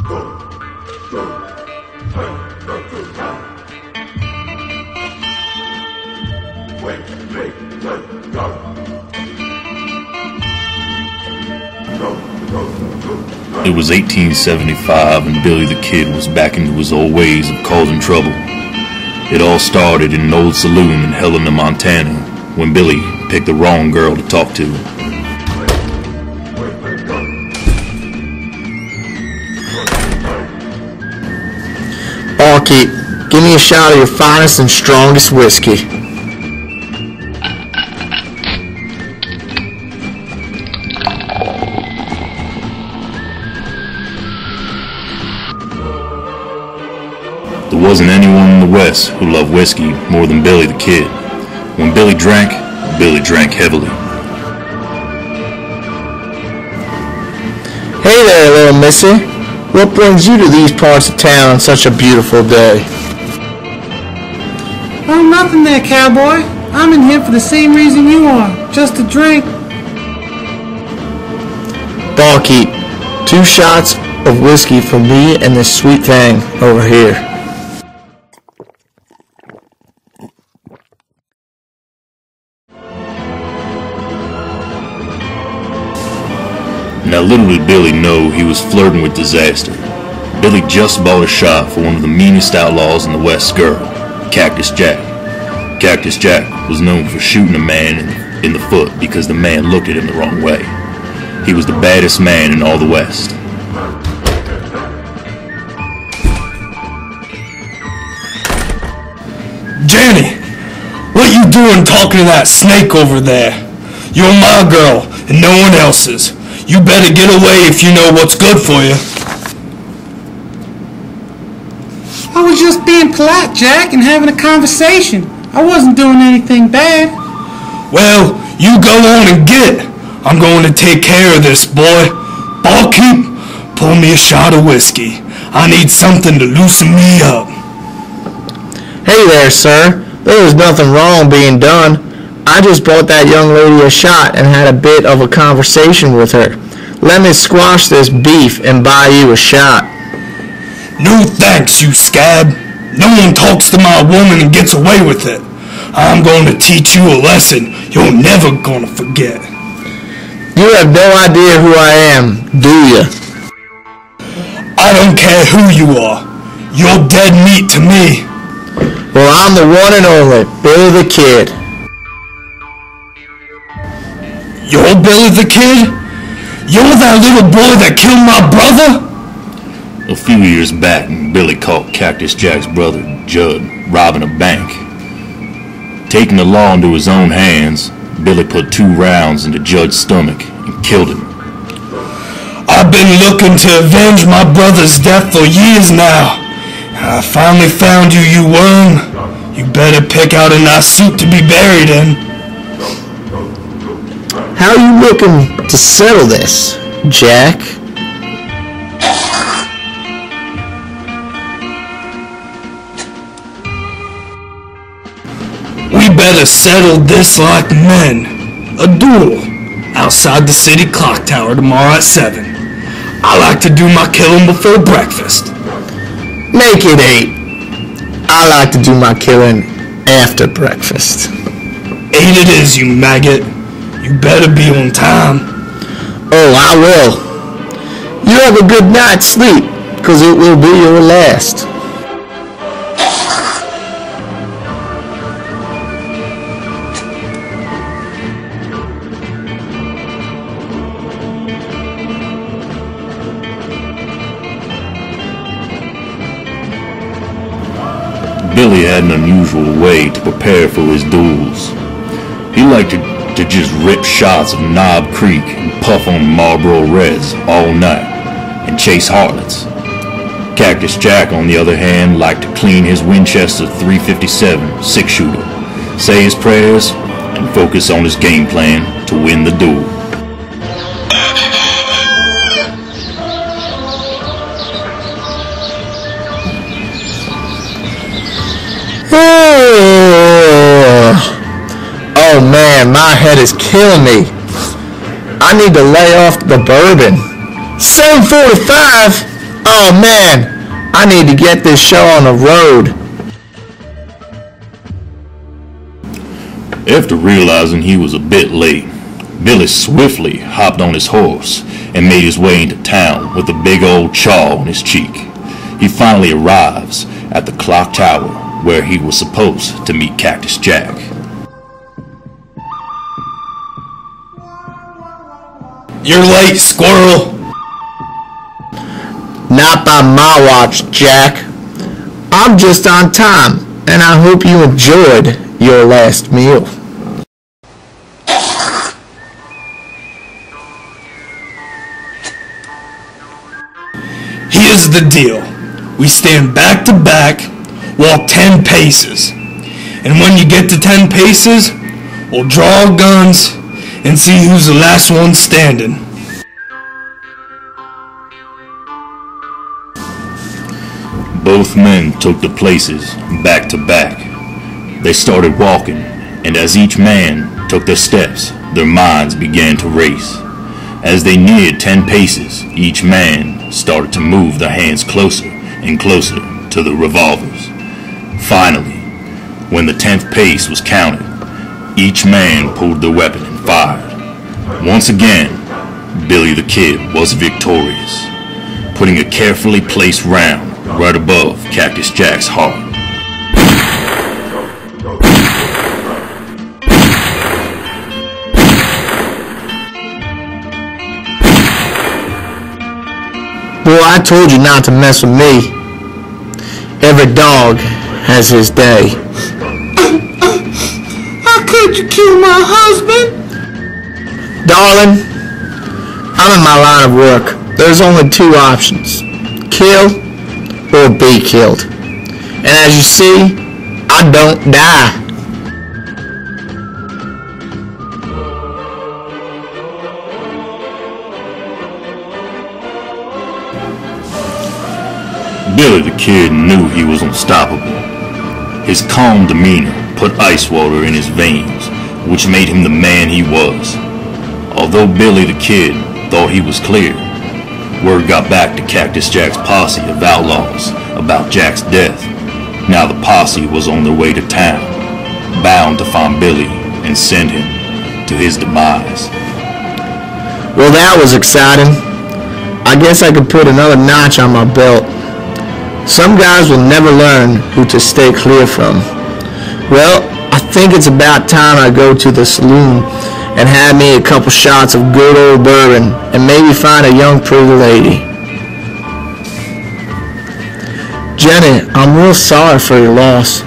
It was 1875 and Billy the Kid was back into his old ways of causing trouble. It all started in an old saloon in Helena, Montana, when Billy picked the wrong girl to talk to. Barkeep, give me a shot of your finest and strongest whiskey. There wasn't anyone in the West who loved whiskey more than Billy the Kid. When Billy drank heavily. Hey there, little missy. What brings you to these parts of town on such a beautiful day? Oh, nothing there, cowboy. I'm in here for the same reason you are, just to drink. Barkeep, 2 shots of whiskey for me and this sweet thing over here. Now little did Billy know he was flirting with disaster. Billy just bought a shot for one of the meanest outlaws in the West girl, Cactus Jack. Cactus Jack was known for shooting a man in the foot because the man looked at him the wrong way. He was the baddest man in all the West. Jenny, what you doing talking to that snake over there? You're my girl and no one else's. You better get away if you know what's good for you. I was just being polite, Jack, and having a conversation. I wasn't doing anything bad. Well, you go on and get it. I'm going to take care of this, boy. Barkeep, pour me a shot of whiskey. I need something to loosen me up. Hey there, sir. There was nothing wrong being done. I just brought that young lady a shot and had a bit of a conversation with her. Let me squash this beef and buy you a shot. No thanks, you scab. No one talks to my woman and gets away with it. I'm going to teach you a lesson you're never going to forget. You have no idea who I am, do you? I don't care who you are. You're dead meat to me. Well, I'm the one and only Billy the Kid. You're Billy the Kid? You're that little boy that killed my brother? A few years back, Billy caught Cactus Jack's brother, Judd, robbing a bank. Taking the law into his own hands, Billy put 2 rounds into Judd's stomach and killed him. I've been looking to avenge my brother's death for years now. I finally found you, you worm. You better pick out a nice suit to be buried in. How are you looking to settle this, Jack? We better settle this like men. A duel outside the city clock tower tomorrow at 7. I like to do my killing before breakfast. Make it 8. I like to do my killing after breakfast. 8 it is, you maggot. You better be on time. Oh, I will. You have a good night's sleep, 'cause it will be your last. Billy had an unusual way to prepare for his duels. He liked to just rip shots of Knob Creek and puff on Marlboro Reds all night and chase harlots. Cactus Jack, on the other hand, liked to clean his Winchester 357 6-shooter, say his prayers, and focus on his game plan to win the duel. Oh man, my head is killing me. I need to lay off the bourbon. 7:45? Oh man, I need to get this show on the road. After realizing he was a bit late, Billy swiftly hopped on his horse and made his way into town with a big old chaw on his cheek. He finally arrives at the clock tower where he was supposed to meet Cactus Jack. You're late, squirrel. Not by my watch, Jack. I'm just on time, and I hope you enjoyed your last meal. Here's the deal. We stand back to back, walk 10 paces. And when you get to 10 paces, we'll draw our guns and see who's the last one standing. Both men took the places back to back. They started walking, and as each man took their steps, their minds began to race. As they neared 10 paces, each man started to move their hands closer and closer to the revolvers. Finally, when the 10th pace was counted, each man pulled their weapon and fired. Once again, Billy the Kid was victorious, putting a carefully placed round right above Cactus Jack's heart. Boy, I told you not to mess with me. Every dog has his day. How could you kill my husband? Darling, I'm in my line of work. There's only two options. Kill or be killed. And as you see, I don't die. Billy the Kid knew he was unstoppable. His calm demeanor put ice water in his veins, which made him the man he was. Although Billy the Kid thought he was clear, word got back to Cactus Jack's posse of outlaws about Jack's death. Now the posse was on their way to town, bound to find Billy and send him to his demise. Well, that was exciting. I guess I could put another notch on my belt. Some guys will never learn who to stay clear from. Well, I think it's about time I go to the saloon and have me a couple shots of good old bourbon and maybe find a young pretty lady. Jenny, I'm real sorry for your loss.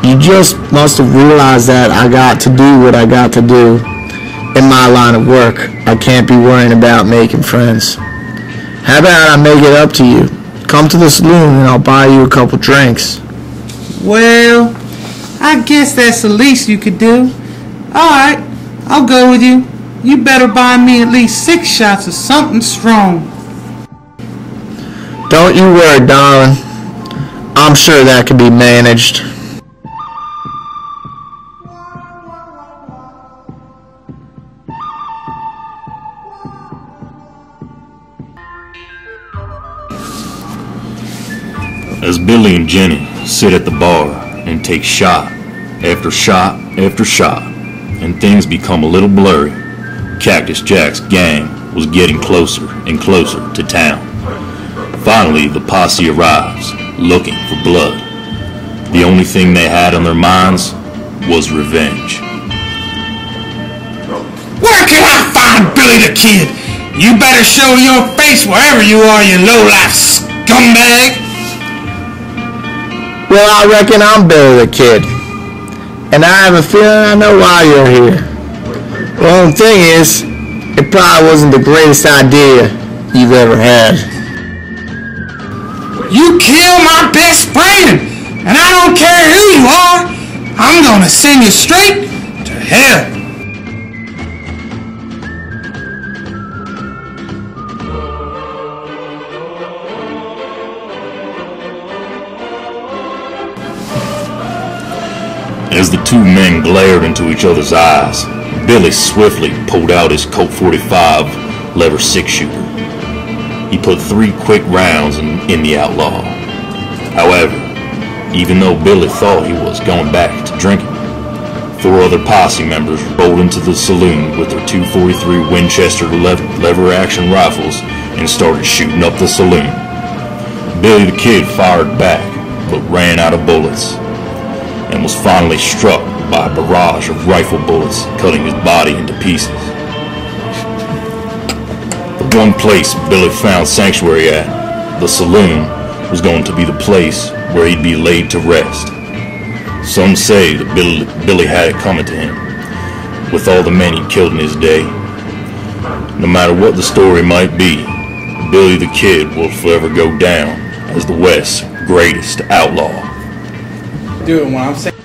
You just must have realized that I got to do what I got to do. In my line of work, I can't be worrying about making friends. How about I make it up to you? Come to the saloon and I'll buy you a couple drinks. Well, I guess that's the least you could do. Alright, I'll go with you. You better buy me at least 6 shots of something strong. Don't you worry, darling. I'm sure that can be managed. As Billy and Jenny sit at the bar and take shot after shot after shot, and things become a little blurry, Cactus Jack's gang was getting closer and closer to town. Finally, the posse arrives, looking for blood. The only thing they had on their minds was revenge. Where can I find Billy the Kid? You better show your face wherever you are, you low-life scumbag! Well, I reckon I'm Billy the Kid. And I have a feeling I know why you're here. The only thing is, it probably wasn't the greatest idea you've ever had. You killed my best friend, and I don't care who you are. I'm gonna send you straight to hell. As the two men glared into each other's eyes, Billy swiftly pulled out his Colt 45 lever 6-shooter. he put 3 quick rounds in the outlaw. However, even though Billy thought he was going back to drinking, 4 other posse members rolled into the saloon with their .243 Winchester lever-action rifles and started shooting up the saloon. Billy the Kid fired back, but ran out of bullets, and was finally struck by a barrage of rifle bullets, cutting his body into pieces. The one place Billy found sanctuary at, the saloon, was going to be the place where he'd be laid to rest. Some say that Billy had it coming to him, with all the men he killed in his day. No matter what the story might be, Billy the Kid will forever go down as the West's greatest outlaw. Do it when I'm saying.